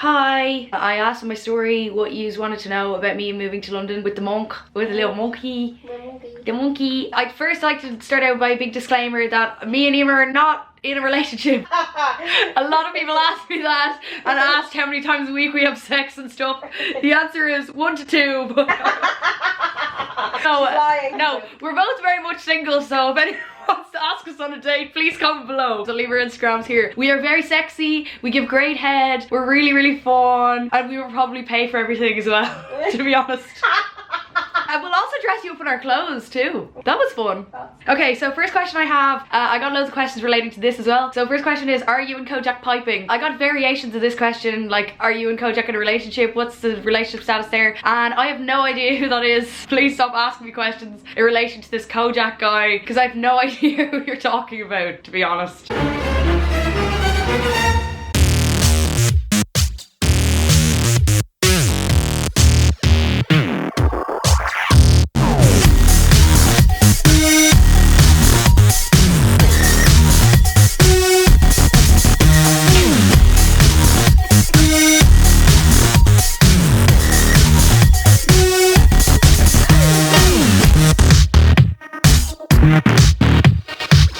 Hi. I asked in my story what you wanted to know about me moving to London with the little monkey. The monkey. I'd first like to start out by a big disclaimer that me and Emer are not in a relationship. A lot of people ask me that and asked how many times a week we have sex and stuff. The answer is 1 to 2. No, we're both very much single, so if anyone wants to ask us on a date, please comment below. So leave our Instagrams here. We are very sexy, we give great head, we're really fun, and we will probably pay for everything as well, to be honest. And we'll also dress you up in our clothes too. That was fun. Okay, so first question I have, I got loads of questions relating to this as well. So first question is, are you and Kojak piping? I got variations of this question, like, are you and Kojak in a relationship? What's the relationship status there? And I have no idea who that is. Please stop asking me questions in relation to this Kojak guy, because I have no idea who you're talking about, to be honest.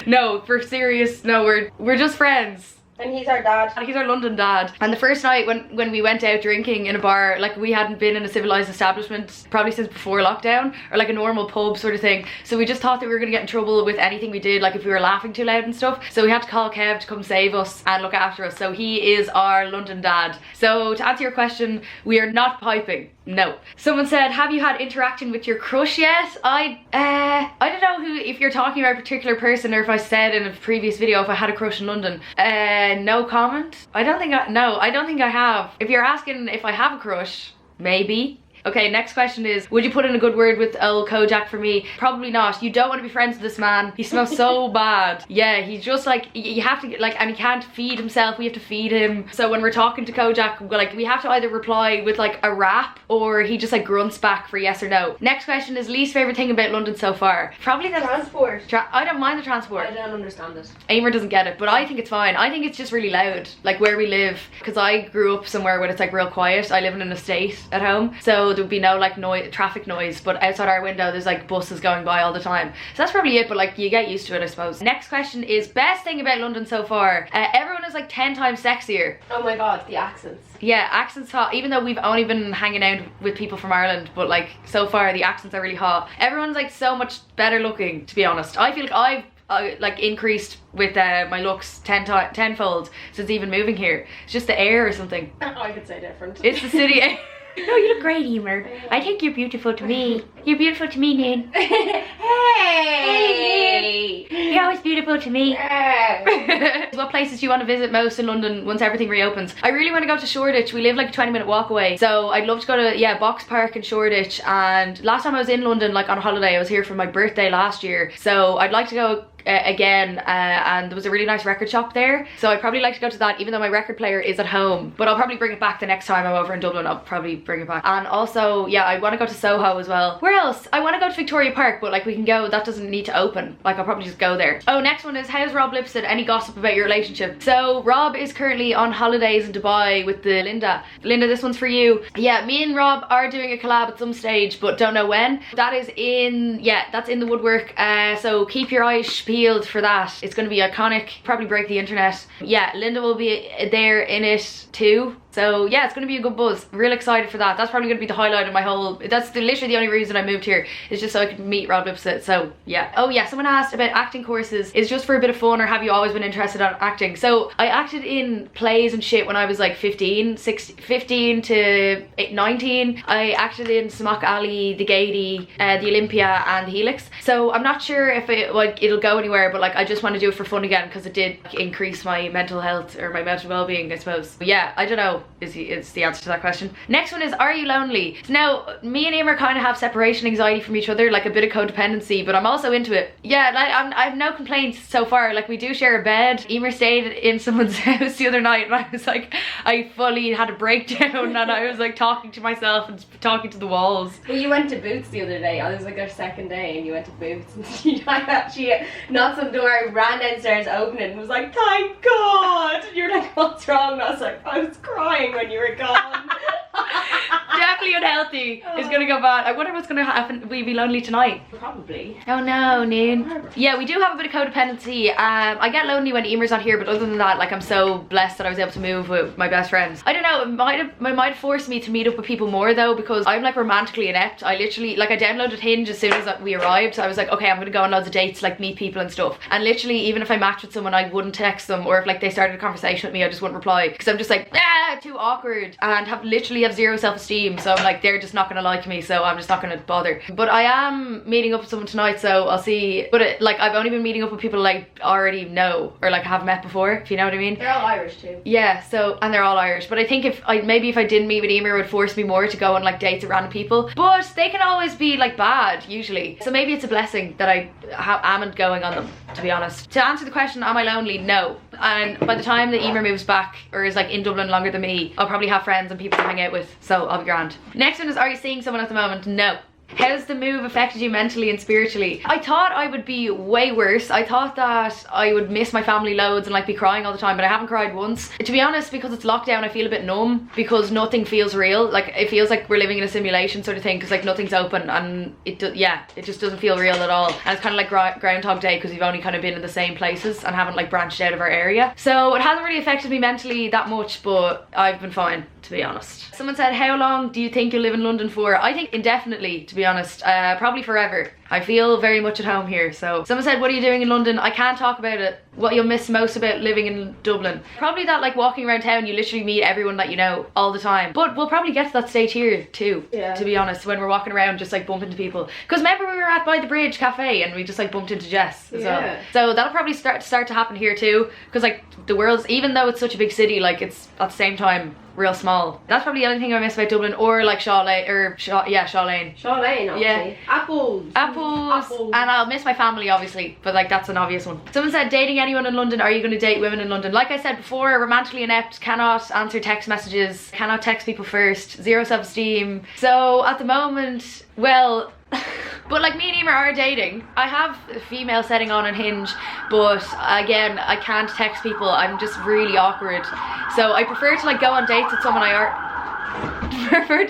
No, for serious, no, we're just friends. And he's our dad. And he's our London dad. And the first night when we went out drinking in a bar, like, we hadn't been in a civilised establishment probably since before lockdown, or like a normal pub sort of thing. So we just thought that we were gonna get in trouble with anything we did, like if we were laughing too loud and stuff. So we had to call Kev to come save us and look after us. So he is our London dad. So to answer your question, we are not piping. No. Someone said, have you had interaction with your crush yet? I don't know if you're talking about a particular person, or if I said in a previous video if I had a crush in London. No comment. I don't think I have. If you're asking if I have a crush, maybe. Okay, next question is, would you put in a good word with old Kojak for me? Probably not. You don't want to be friends with this man. He smells so bad. Yeah, he's just like, you have to, like, and he can't feed himself. We have to feed him. So when we're talking to Kojak, like, we have to either reply with like a rap, or he just like grunts back for yes or no. Next question is, least favorite thing about London so far? Probably the transport. I don't mind the transport. I don't understand it. Amer doesn't get it, but I think it's fine. I think it's just really loud, like where we live, because I grew up somewhere where it's like real quiet. I live in an estate at home, so there would be no like traffic noise, but outside our window there's like buses going by all the time. So that's probably it, but like you get used to it, I suppose. Next question is, best thing about London so far? Everyone is like 10 times sexier. Oh my god, the accents. Yeah, accents hot, even though we've only been hanging out with people from Ireland, but like so far the accents are really hot. Everyone's like so much better looking, to be honest. I feel like I've like increased with my looks tenfold since even moving here. It's just the air or something. I could say different. It's the city air. No, you look great, Emer. I think you're beautiful to me. You're beautiful to me, Nin. Hey! You're always beautiful to me. What places do you want to visit most in London once everything reopens? I really want to go to Shoreditch. We live like a 20-minute walk away. So I'd love to go to, yeah, Box Park in Shoreditch. And last time I was in London, like on a holiday, I was here for my birthday last year. So I'd like to go again, and there was a really nice record shop there, so I'd probably like to go to that, even though my record player is at home, but I'll probably bring it back the next time I'm over in Dublin. I'll probably bring it back. And also, yeah, I want to go to Soho as well. Where else? I want to go to Victoria Park, but like we can go, that doesn't need to open, like I'll probably just go there. Oh, next one is, how's Rob Lipson? Any gossip about your relationship? So Rob is currently on holidays in Dubai with the Linda, this one's for you. Yeah, me and Rob are doing a collab at some stage, but don't know when. That is in, yeah, that's in the woodwork, so keep your eyes peeled for that. It's going to be iconic, probably break the internet. Yeah, Linda will be there in it too. So yeah, it's going to be a good buzz. Real excited for that. That's probably going to be the highlight of my whole, that's literally the only reason I moved here, is just so I could meet Rob Lipset. So yeah. Oh yeah, someone asked about acting courses. Is just for a bit of fun, or have you always been interested in acting? So I acted in plays and shit when I was like 15 to 19. I acted in Smock Alley, The Gaiety, the Olympia and the Helix. So I'm not sure if it'll go anywhere, but like I just want to do it for fun again, because it did increase my mental health, or my mental well-being, I suppose. But yeah, I don't know is the answer to that question. Next one is, are you lonely? So now me and Emer kind of have separation anxiety from each other, like a bit of codependency, but I'm also into it. Yeah, like I have no complaints so far. Like we do share a bed. Emer stayed in someone's house the other night, and I was like, I fully had a breakdown, and I was like talking to myself and talking to the walls. Well, you went to Boots the other day. It was like our second day, and you went to Boots, and I actually knocked on the door, I ran downstairs, opened it, and was like, thank God. And you were like, what's wrong? And I was like, I was crying. crying when you were gone. Definitely unhealthy. It's gonna go bad. I wonder what's gonna happen. Will you be lonely tonight? Probably. Oh no, Noon. Yeah, we do have a bit of codependency. I get lonely when Emer's not here, but other than that, like, I'm so blessed that I was able to move with my best friends. I don't know, it might have forced me to meet up with people more though, because I'm like romantically inept. I literally, like, I downloaded Hinge as soon as we arrived. So I was like, okay, I'm gonna go on loads of dates, like meet people and stuff. And literally, even if I matched with someone, I wouldn't text them, or if like they started a conversation with me, I just wouldn't reply, because I'm just like, too awkward, and literally have zero self-esteem. So I'm like, they're just not gonna like me, so I'm just not gonna bother. But I am meeting up with someone tonight, so I'll see. But like, I've only been meeting up with people like already know, or like have met before, if you know what I mean. They're all Irish too. Yeah, so, and they're all Irish. But I think maybe if I didn't meet with Emer, it would force me more to go on like dates with random people. But they can always be like bad, usually. So maybe it's a blessing that I am going on them, to be honest. To answer the question, am I lonely? No. And by the time that Emer moves back, or is like in Dublin longer than me, I'll probably have friends and people to hang out with, so I'll be grand. Next one is, are you seeing someone at the moment? No. How's the move affected you mentally and spiritually? I thought I would be way worse. I thought that I would miss my family loads and like be crying all the time, but I haven't cried once. To be honest, because it's lockdown, I feel a bit numb, because nothing feels real. Like, it feels like we're living in a simulation sort of thing, because like nothing's open, and it just doesn't feel real at all. And it's kind of like Groundhog Day, because we've only kind of been in the same places and haven't like branched out of our area. So it hasn't really affected me mentally that much, but I've been fine, to be honest. Someone said, how long do you think you'll live in London for? I think indefinitely, to be honest. Probably forever. I feel very much at home here. So someone said, what are you doing in London? I can't talk about it. What you'll miss most about living in Dublin? Probably that, like, walking around town, you literally meet everyone that you know all the time. But we'll probably get to that stage here too, to be honest, when we're walking around just like bumping into people. Because remember, we were at By the Bridge Cafe and we just like bumped into Jess as well. So that'll probably start to happen here too, because like the world's, even though it's such a big city, like it's at the same time real small. That's probably the only thing I miss about Dublin, or like Shaw Lane, Shaw Lane, obviously. Yeah. Apples, and I'll miss my family obviously, but like that's an obvious one. Someone said, dating anyone in London, are you going to date women in London? Like I said before, romantically inept, cannot answer text messages, cannot text people first, zero self-esteem. So at the moment, well, but like me and Emer are dating. I have a female setting on Hinge, but again, I can't text people. I'm just really awkward. So I prefer to like go on dates with someone I prefer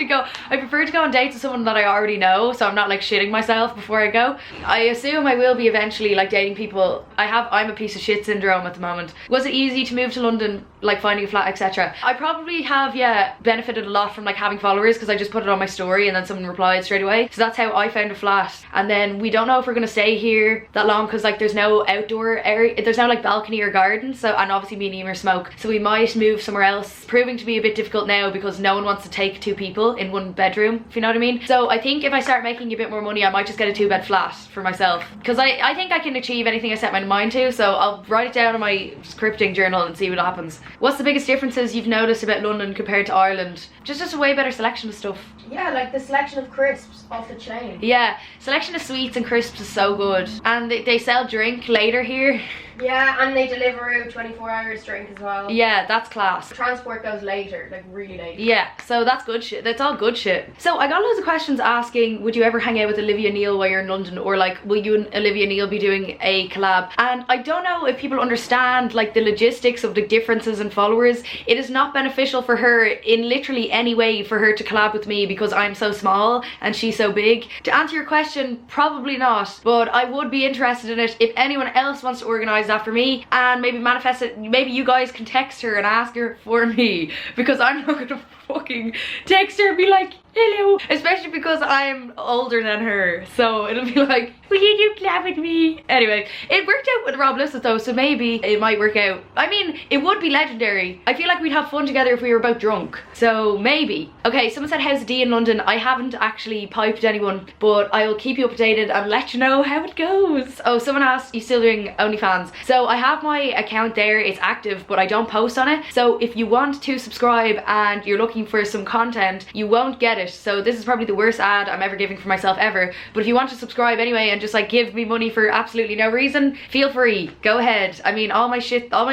to go on dates with someone that I already know, so I'm not like shitting myself before I go. I assume I will be eventually like dating people. I'm a piece of shit syndrome at the moment. Was it easy to move to London, like finding a flat, etc.? I probably have, benefited a lot from like having followers, because I just put it on my story and then someone replied straight away. So that's how I found a flat. And then we don't know if we're gonna stay here that long, because like there's no outdoor area, there's no like balcony or garden. So, and obviously me and Emer smoke, so we might move somewhere else. Proving to be a bit difficult now, because no one wants to take two people in one bedroom, if you know what I mean. So I think if I start making a bit more money, I might just get a 2-bed flat for myself, because I think I can achieve anything I set my mind to. So I'll write it down in my scripting journal and see what happens. What's the biggest differences you've noticed about London compared to Ireland? Just a way better selection of stuff. Yeah, like the selection of crisps off the chain. Yeah, selection of sweets and crisps is so good. And they sell drink later here. Yeah, and they deliver a 24 hours drink as well. Yeah, that's class. Transport goes later, like really late. Yeah, so that's good shit. That's all good shit. So I got loads of questions asking, would you ever hang out with Olivia Neal while you're in London? Or like, will you and Olivia Neal be doing a collab? And I don't know if people understand like the logistics of the differences in followers. It is not beneficial for her in literally any way for her to collab with me, because I'm so small and she's so big. To answer your question, probably not, but I would be interested in it if anyone else wants to organise that for me and maybe manifest it. Maybe you guys can text her and ask her for me, because I'm not gonna fucking text her and be like, hello, especially because I'm older than her, so it'll be like, will you do collab with me? Anyway, it worked out with Rob Lissett though, so maybe it might work out. I mean, it would be legendary. I feel like we'd have fun together if we were both drunk, so maybe. Okay, someone said, how's the D in London? I haven't actually piped anyone, but I will keep you updated and let you know how it goes. Oh, someone asked, you still doing OnlyFans? So I have my account there, it's active, but I don't post on it. So if you want to subscribe and you're looking looking for some content, you won't get it. So this is probably the worst ad I'm ever giving for myself ever. But if you want to subscribe anyway and just like give me money for absolutely no reason, feel free, go ahead. I mean, all my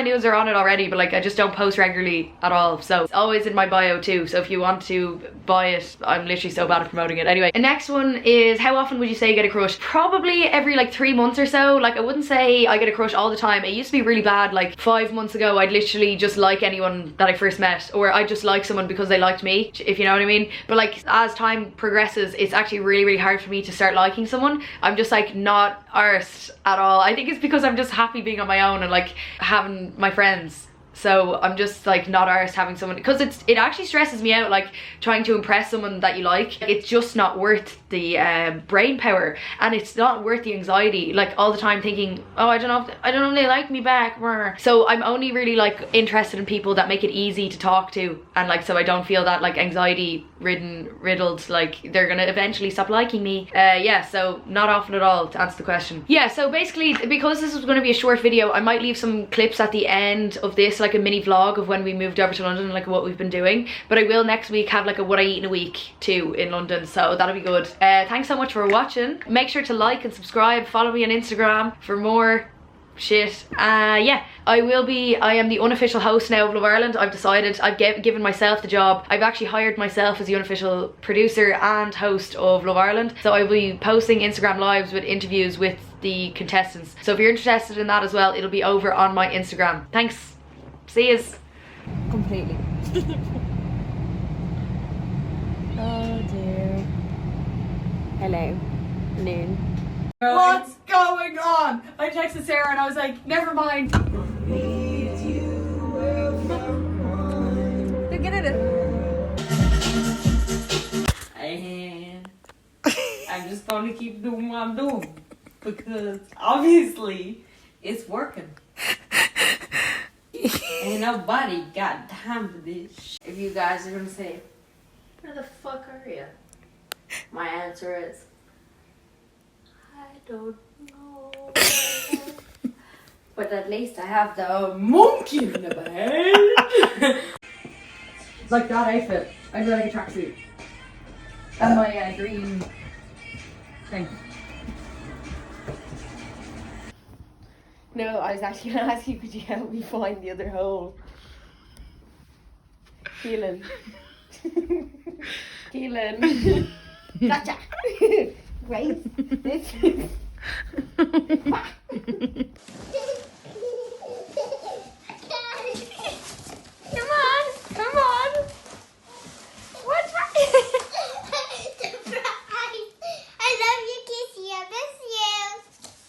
news are on it already, but like I just don't post regularly at all. So it's always in my bio too. So if you want to buy it, I'm literally so bad at promoting it. Anyway, the next one is, how often would you say you get a crush? Probably every like 3 months or so. Like I wouldn't say I get a crush all the time. It used to be really bad. Like 5 months ago, I'd literally just like anyone that I first met, or I just like someone because they liked me, if you know what I mean. But like as time progresses, it's actually really hard for me to start liking someone. I'm just like not arsed at all. I think it's because I'm just happy being on my own and like having my friends. So I'm just like not arsed having someone, because it actually stresses me out, like trying to impress someone that you like. It's just not worth the brain power, and it's not worth the anxiety, like all the time thinking, oh, I don't know if they like me back. So I'm only really like interested in people that make it easy to talk to, and like so I don't feel that like anxiety riddled, like they're gonna eventually stop liking me. Yeah, so not often at all, to answer the question. Yeah, so basically, because this was going to be a short video, I might leave some clips at the end of this, like a mini vlog of when we moved over to London, like what we've been doing. But I will next week have like a what I eat in a week too in London, so that'll be good. Thanks so much for watching. Make sure to like and subscribe, follow me on Instagram for more shit. Yeah, I am the unofficial host now of Love Ireland. I've decided, I've given myself the job. I've actually hired myself as the unofficial producer and host of Love Ireland. So I will be posting Instagram lives with interviews with the contestants. So if you're interested in that as well, it'll be over on my Instagram. Thanks. See yous. Completely. Oh dear. Hello. Noon. What's going on? I texted Sarah and I was like, never mind. Look at it. And I'm just gonna keep doing what I'm doing because obviously it's working. Ain't nobody got time for this. If you guys are gonna say, where the fuck are you? My answer is, I don't know. But at least I have the monkey in the bag. It's like that outfit. I do like a tracksuit. And my green thing. No, I was actually gonna ask you, could you help me find the other hole? Keelin. Keelin. Gotcha. Great. This is